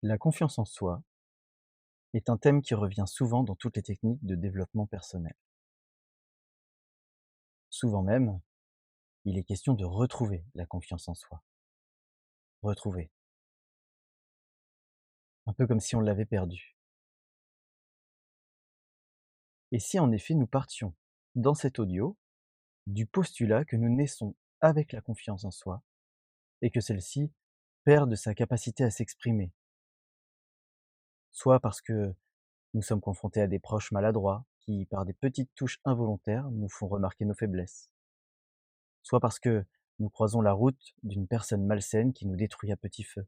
La confiance en soi est un thème qui revient souvent dans toutes les techniques de développement personnel. Souvent même, il est question de retrouver la confiance en soi. Retrouver. Un peu comme si on l'avait perdue. Et si en effet nous partions, dans cet audio, du postulat que nous naissons avec la confiance en soi et que celle-ci perd de sa capacité à s'exprimer, soit parce que nous sommes confrontés à des proches maladroits qui, par des petites touches involontaires, nous font remarquer nos faiblesses, soit parce que nous croisons la route d'une personne malsaine qui nous détruit à petit feu,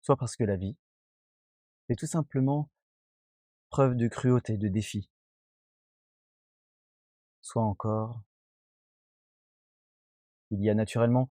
soit parce que la vie fait tout simplement preuve de cruauté, de défi, soit encore il y a naturellement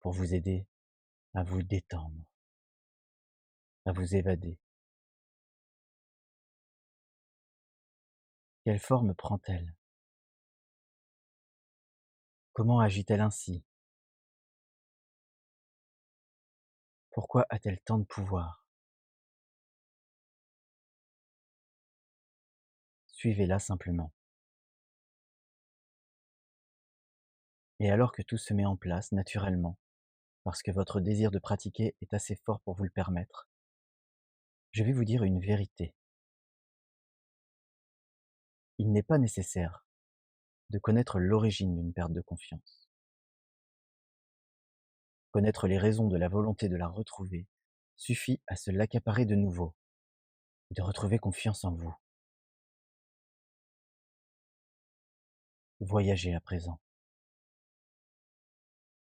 pour vous aider à vous détendre, à vous évader. Quelle forme prend-elle? Comment agit-elle ainsi? Pourquoi a-t-elle tant de pouvoir? Suivez-la simplement. Et alors que tout se met en place naturellement, parce que votre désir de pratiquer est assez fort pour vous le permettre, je vais vous dire une vérité. Il n'est pas nécessaire de connaître l'origine d'une perte de confiance. Connaître les raisons de la volonté de la retrouver suffit à se l'accaparer de nouveau et de retrouver confiance en vous. Voyagez à présent,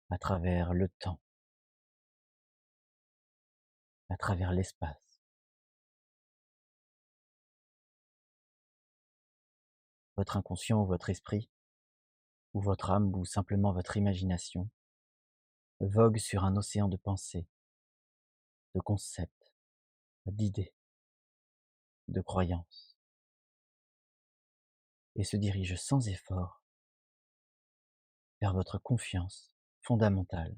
à travers le temps, à travers l'espace. Votre inconscient ou votre esprit, ou votre âme ou simplement votre imagination, vogue sur un océan de pensées, de concepts, d'idées, de croyances, et se dirige sans effort vers votre confiance fondamentale,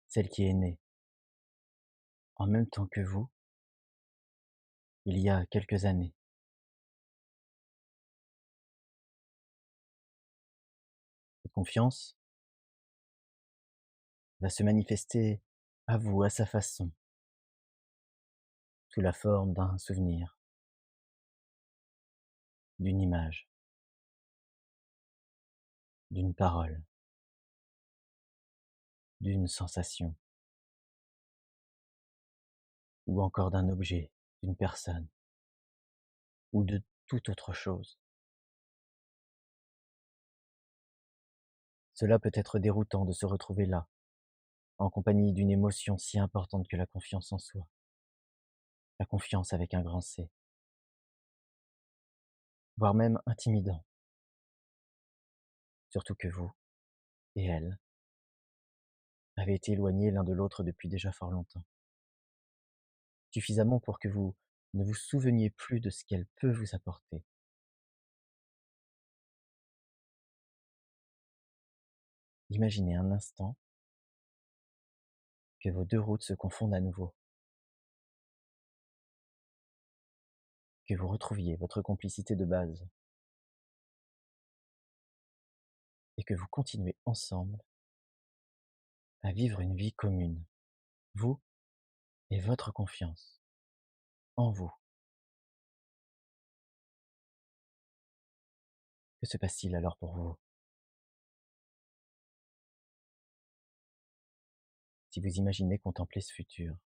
celle qui est née en même temps que vous, il y a quelques années. Cette confiance va se manifester à vous, à sa façon, sous la forme d'un souvenir, d'une image, d'une parole, d'une sensation, ou encore d'un objet, d'une personne, ou de toute autre chose. Cela peut être déroutant de se retrouver là, en compagnie d'une émotion si importante que la confiance en soi, la confiance avec un grand C, voire même intimidant, surtout que vous et elle avez été éloignés l'un de l'autre depuis déjà fort longtemps, suffisamment pour que vous ne vous souveniez plus de ce qu'elle peut vous apporter. Imaginez un instant que vos deux routes se confondent à nouveau, que vous retrouviez votre complicité de base et que vous continuez ensemble à vivre une vie commune, vous et votre confiance. en vous. Que se passe-t-il alors pour vous? Si vous imaginez contempler ce futur,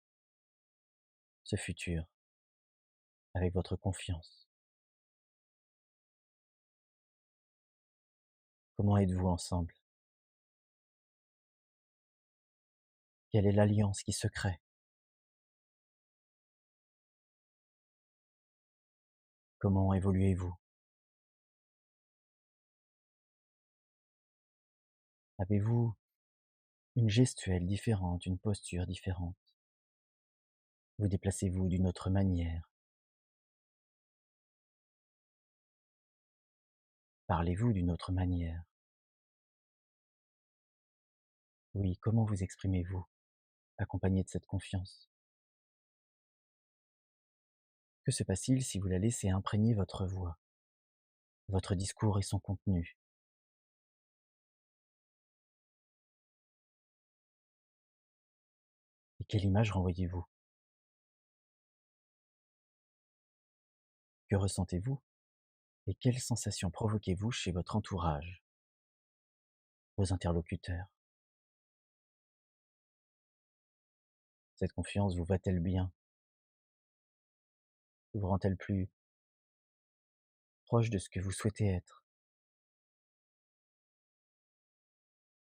avec votre confiance, comment êtes-vous ensemble? Quelle est l'alliance qui se crée? Comment évoluez-vous? Avez-vous une gestuelle différente, une posture différente? Vous déplacez-vous d'une autre manière? Parlez-vous d'une autre manière? Oui, comment vous exprimez-vous, accompagné de cette confiance? Que se passe-t-il si vous la laissez imprégner votre voix, votre discours et son contenu? Et quelle image renvoyez-vous? Que ressentez-vous? Et quelles sensations provoquez-vous chez votre entourage, vos interlocuteurs? Cette confiance vous va-t-elle bien? Vous rend-elle plus proche de ce que vous souhaitez être?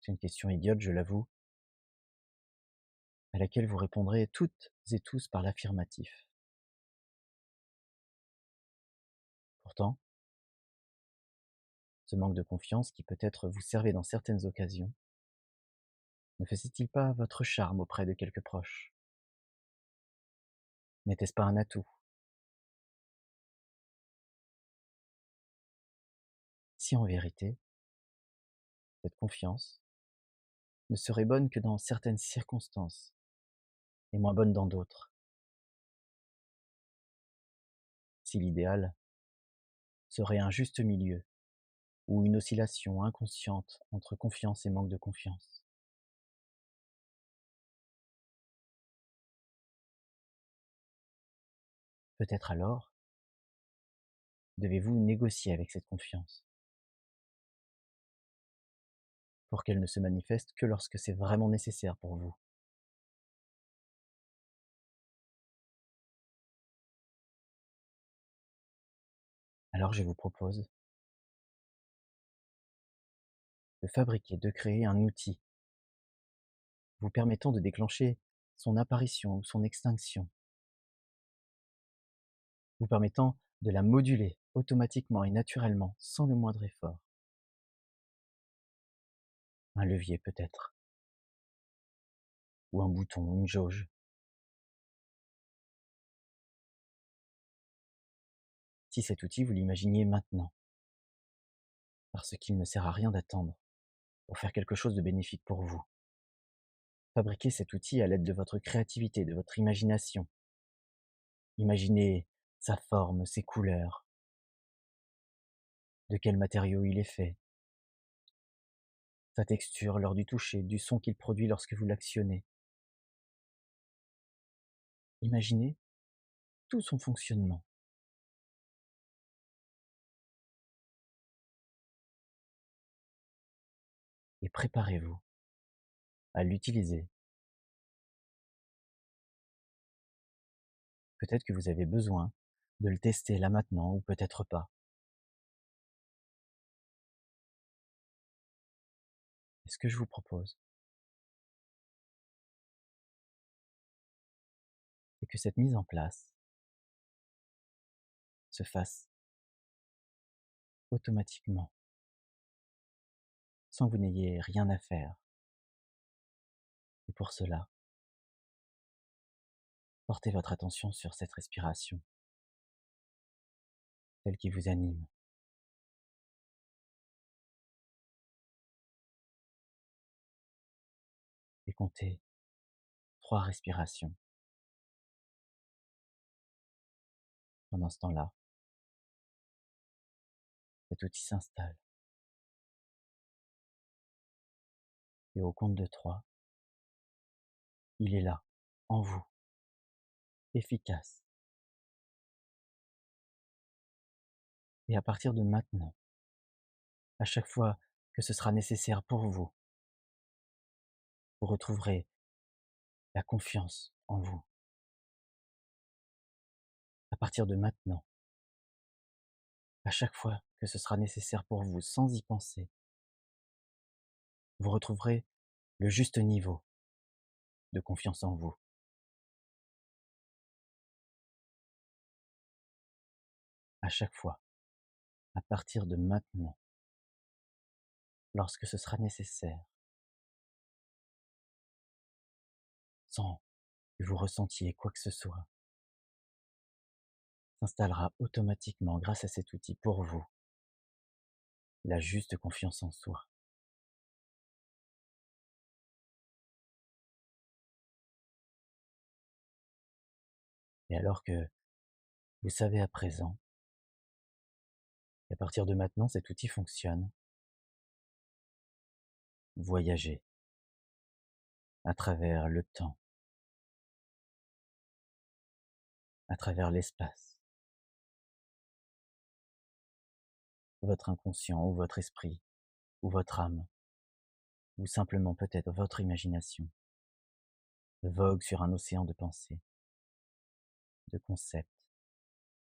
C'est une question idiote, je l'avoue, à laquelle vous répondrez toutes et tous par l'affirmatif. Pourtant, ce manque de confiance qui peut-être vous servait dans certaines occasions, ne faisait-il pas votre charme auprès de quelques proches? N'était-ce pas un atout? Si en vérité, cette confiance ne serait bonne que dans certaines circonstances et moins bonne dans d'autres, si l'idéal serait un juste milieu ou une oscillation inconsciente entre confiance et manque de confiance. Peut-être alors devez-vous négocier avec cette confiance pour qu'elle ne se manifeste que lorsque c'est vraiment nécessaire pour vous. Alors je vous propose de créer un outil vous permettant de déclencher son apparition ou son extinction, vous permettant de la moduler automatiquement et naturellement sans le moindre effort. Un levier peut-être, ou un bouton, une jauge. Si cet outil vous l'imaginiez maintenant, parce qu'il ne sert à rien d'attendre pour faire quelque chose de bénéfique pour vous. Fabriquez cet outil à l'aide de votre créativité, de votre imagination. Imaginez sa forme, ses couleurs, de quel matériau il est fait, sa texture lors du toucher, du son qu'il produit lorsque vous l'actionnez. Imaginez tout son fonctionnement et préparez-vous à l'utiliser. Peut-être que vous avez besoin de le tester là maintenant ou peut-être pas. Et ce que je vous propose, c'est que cette mise en place se fasse automatiquement, sans que vous n'ayez rien à faire. Et pour cela, portez votre attention sur cette respiration, celle qui vous anime, et comptez 3 respirations. Pendant ce temps-là, cet outil s'installe, et au compte de 3, il est là, en vous, efficace, Et à partir de maintenant, à chaque fois que ce sera nécessaire pour vous, vous retrouverez la confiance en vous. À partir de maintenant, à chaque fois que ce sera nécessaire pour vous, sans y penser, vous retrouverez le juste niveau de confiance en vous. À chaque fois, à partir de maintenant, lorsque ce sera nécessaire, sans que vous ressentiez quoi que ce soit, s'installera automatiquement grâce à cet outil pour vous, la juste confiance en soi. Et alors que vous savez à présent qu'à partir de maintenant cet outil fonctionne, voyagez à travers le temps, à travers l'espace, votre inconscient ou votre esprit ou votre âme, ou simplement peut-être votre imagination, vogue sur un océan de pensées, de concepts,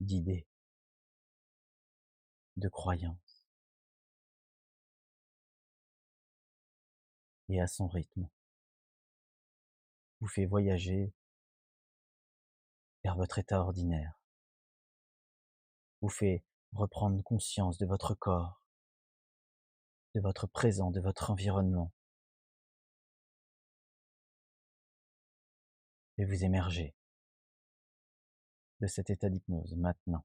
d'idées, de croyances, et à son rythme, vous fait voyager vers votre état ordinaire, vous fait reprendre conscience de votre corps, de votre présent, de votre environnement, et vous émergez de cet état d'hypnose maintenant.